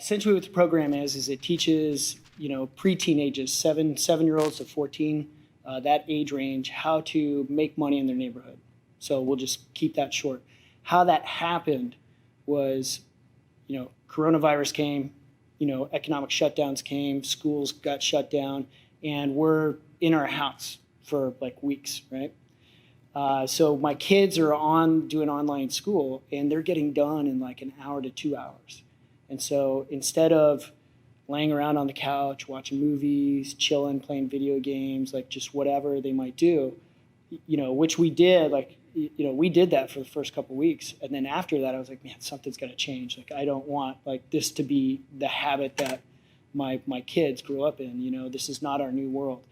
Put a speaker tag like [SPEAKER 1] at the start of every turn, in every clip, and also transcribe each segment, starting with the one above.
[SPEAKER 1] essentially what the program is it teaches, pre-teenagers, 7-year-olds to 14, that age range, how to make money in their neighborhood. So we'll just keep that short. How that happened was, coronavirus came, economic shutdowns came, schools got shut down, and we're in our house for like weeks, right? So my kids are doing online school, and they're getting done in like an hour to 2 hours. And so instead of laying around on the couch, watching movies, chilling, playing video games, like just whatever they might do, which we did, we did that for the first couple of weeks. And then after that, I was like, man, something's got to change. Like, I don't want like this to be the habit that my kids grew up in. This is not our new world.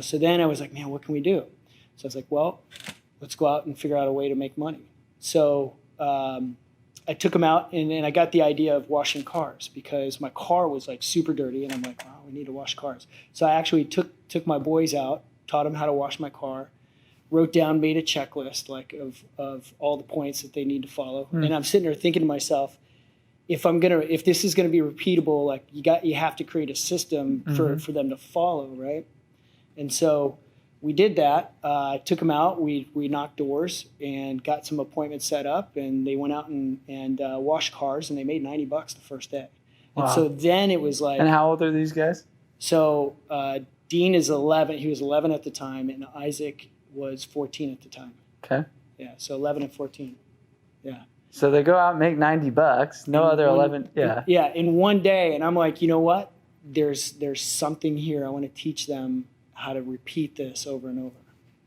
[SPEAKER 1] So then I was like, man, what can we do? So I was like, well, let's go out and figure out a way to make money. So I took them out, and I got the idea of washing cars because my car was like super dirty, and I'm like, wow, we need to wash cars. So I actually took my boys out, taught them how to wash my car, wrote down, made a checklist like of all the points that they need to follow. And I'm sitting there thinking to myself, if this is gonna be repeatable, like you have to create a system for them to follow, right? And so we did that. I took them out. We knocked doors and got some appointments set up, and they went out and washed cars, and they made $90 the first day. Wow. And so then it was like.
[SPEAKER 2] And how old are these guys?
[SPEAKER 1] So Dean is 11. He was 11 at the time, and Isaac was 14 at the time.
[SPEAKER 2] Okay.
[SPEAKER 1] Yeah. So 11 and 14. Yeah.
[SPEAKER 2] So they go out and make $90. No other 11. Yeah.
[SPEAKER 1] Yeah. In one day, and I'm like, you know what? There's something here. I want to teach them how to repeat this over and over.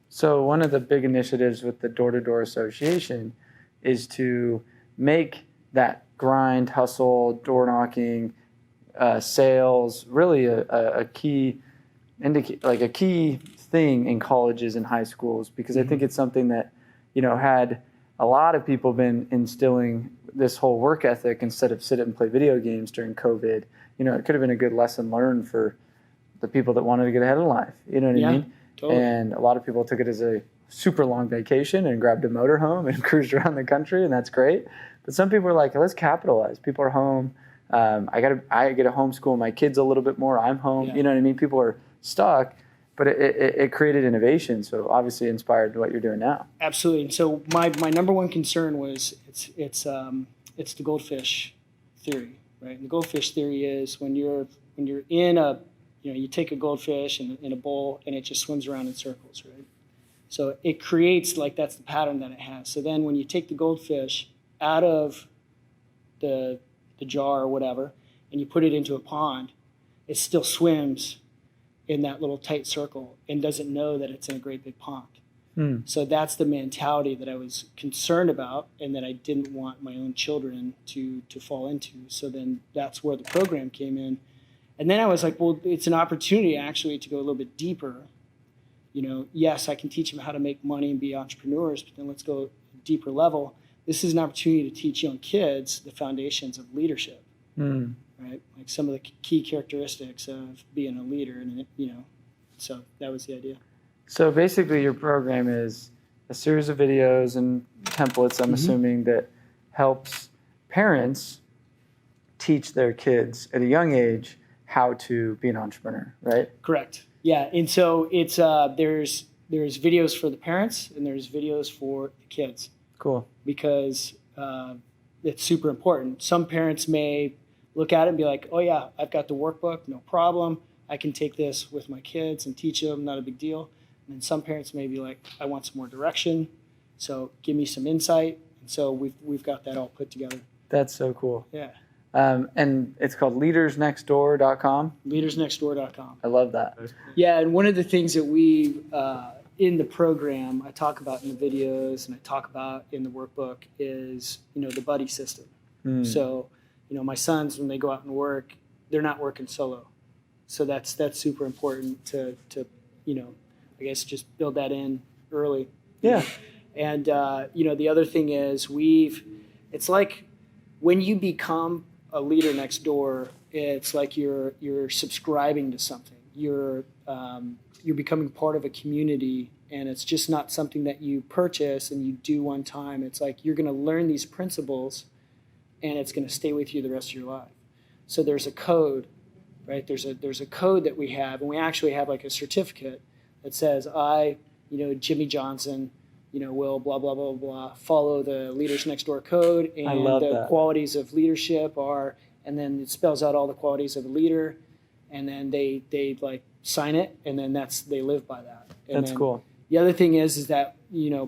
[SPEAKER 2] So one of the big initiatives with the Door-to-Door Association is to make that grind, hustle, door knocking, sales really a key a key thing in colleges and high schools, because I think it's something that had a lot of people been instilling this whole work ethic instead of sit and play video games during COVID. It could have been a good lesson learned for the people that wanted to get ahead of life, you know what I mean?
[SPEAKER 1] Totally.
[SPEAKER 2] And a lot of people took it as a super long vacation and grabbed a motorhome and cruised around the country, and that's great. But some people are like, let's capitalize. People are home. I get to homeschool my kids a little bit more. I'm home. You know what I mean? People are stuck, but it created innovation. So obviously inspired what you're doing now.
[SPEAKER 1] Absolutely. And so my number one concern was it's the Goldfish Theory, right? And the Goldfish Theory is when you're in a you take a goldfish in a bowl, and it just swims around in circles, right? So it creates, that's the pattern that it has. So then when you take the goldfish out of the jar or whatever, and you put it into a pond, it still swims in that little tight circle and doesn't know that it's in a great big pond. So that's the mentality that I was concerned about, and that I didn't want my own children to fall into. So then that's where the program came in. And then I was like, well, it's an opportunity actually to go a little bit deeper. Yes, I can teach them how to make money and be entrepreneurs, but then let's go a deeper level. This is an opportunity to teach young kids the foundations of leadership, right? Like some of the key characteristics of being a leader, and so that was the idea.
[SPEAKER 2] So basically your program is a series of videos and templates, I'm assuming, that helps parents teach their kids at a young age how to be an entrepreneur, right?
[SPEAKER 1] Correct. Yeah, and so it's there's videos for the parents and there's videos for the kids.
[SPEAKER 2] Cool.
[SPEAKER 1] Because it's super important. Some parents may look at it and be like, oh yeah, I've got the workbook, no problem. I can take this with my kids and teach them, not a big deal. And then some parents may be like, I want some more direction, so give me some insight. And so we've got that all put together.
[SPEAKER 2] That's so cool.
[SPEAKER 1] Yeah.
[SPEAKER 2] And it's called leadersnextdoor.com.
[SPEAKER 1] Leadersnextdoor.com.
[SPEAKER 2] I love that.
[SPEAKER 1] Yeah, and one of the things that we, in the program, I talk about in the videos and I talk about in the workbook is, the buddy system. So, my sons, when they go out and work, they're not working solo. So that's super important to I guess just build that in early.
[SPEAKER 2] Yeah.
[SPEAKER 1] And, the other thing is it's like when you become a leader next door, it's like you're subscribing to something. You're becoming part of a community, and it's just not something that you purchase and you do one time. It's like you're going to learn these principles, and it's going to stay with you the rest of your life. So there's a code, right? There's a code that we have, and we actually have like a certificate that says Jimmy Johnson, will blah blah blah blah follow the Leaders Next Door code, and
[SPEAKER 2] I love
[SPEAKER 1] the
[SPEAKER 2] that.
[SPEAKER 1] qualities of leadership are, and then it spells out all the qualities of a leader, and then they like sign it, and then they live by that. And
[SPEAKER 2] That's
[SPEAKER 1] then
[SPEAKER 2] cool.
[SPEAKER 1] The other thing is that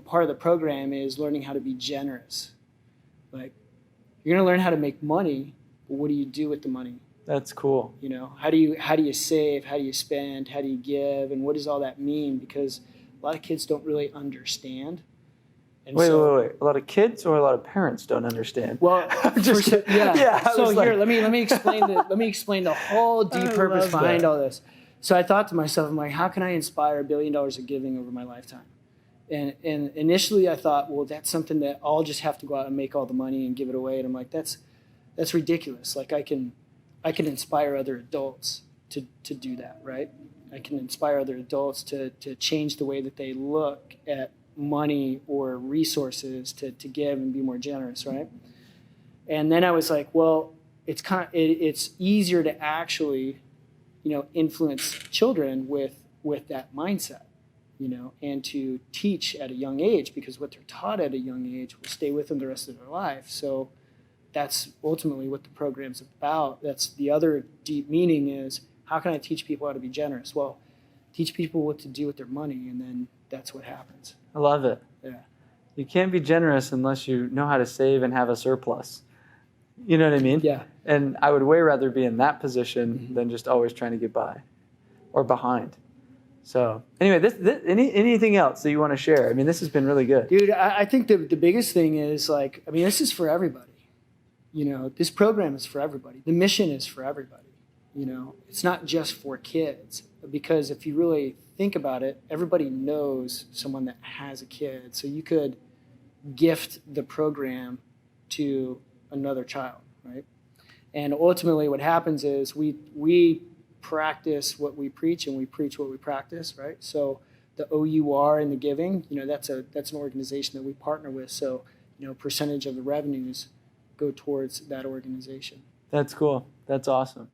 [SPEAKER 1] part of the program is learning how to be generous. Like, you're going to learn how to make money, but what do you do with the money?
[SPEAKER 2] That's cool.
[SPEAKER 1] How do you save? How do you spend? How do you give? And what does all that mean? Because a lot of kids don't really understand. And
[SPEAKER 2] Wait. A lot of kids or a lot of parents don't understand.
[SPEAKER 1] Well,
[SPEAKER 2] just
[SPEAKER 1] yeah. So
[SPEAKER 2] here,
[SPEAKER 1] let me explain the whole deep purpose behind all this. So I thought to myself, I'm like, how can I inspire $1 billion of giving over my lifetime? And initially I thought, well, that's something that I'll just have to go out and make all the money and give it away. And I'm like, that's ridiculous. Like, I can inspire other adults to do that, right? I can inspire other adults to change the way that they look at money or resources, to give and be more generous, right? And then I was like, well, it's easier to actually, influence children with that mindset, and to teach at a young age, because what they're taught at a young age will stay with them the rest of their life. So that's ultimately what the program's about. That's the other deep meaning is, how can I teach people how to be generous? Well, teach people what to do with their money, and then that's what happens.
[SPEAKER 2] I love it.
[SPEAKER 1] Yeah.
[SPEAKER 2] You can't be generous unless you know how to save and have a surplus. You know what I mean?
[SPEAKER 1] Yeah.
[SPEAKER 2] And I would way rather be in that position than just always trying to get by or behind. So anyway, anything else that you want to share? I mean, this has been really good.
[SPEAKER 1] Dude, I think the biggest thing is, like, I mean, this is for everybody. This program is for everybody. The mission is for everybody. It's not just for kids, because if you really think about it, everybody knows someone that has a kid. So you could gift the program to another child, right? And ultimately what happens is we practice what we preach, and we preach what we practice, right? So the OUR and the giving, that's an organization that we partner with. So, percentage of the revenues go towards that organization.
[SPEAKER 2] That's cool. That's awesome.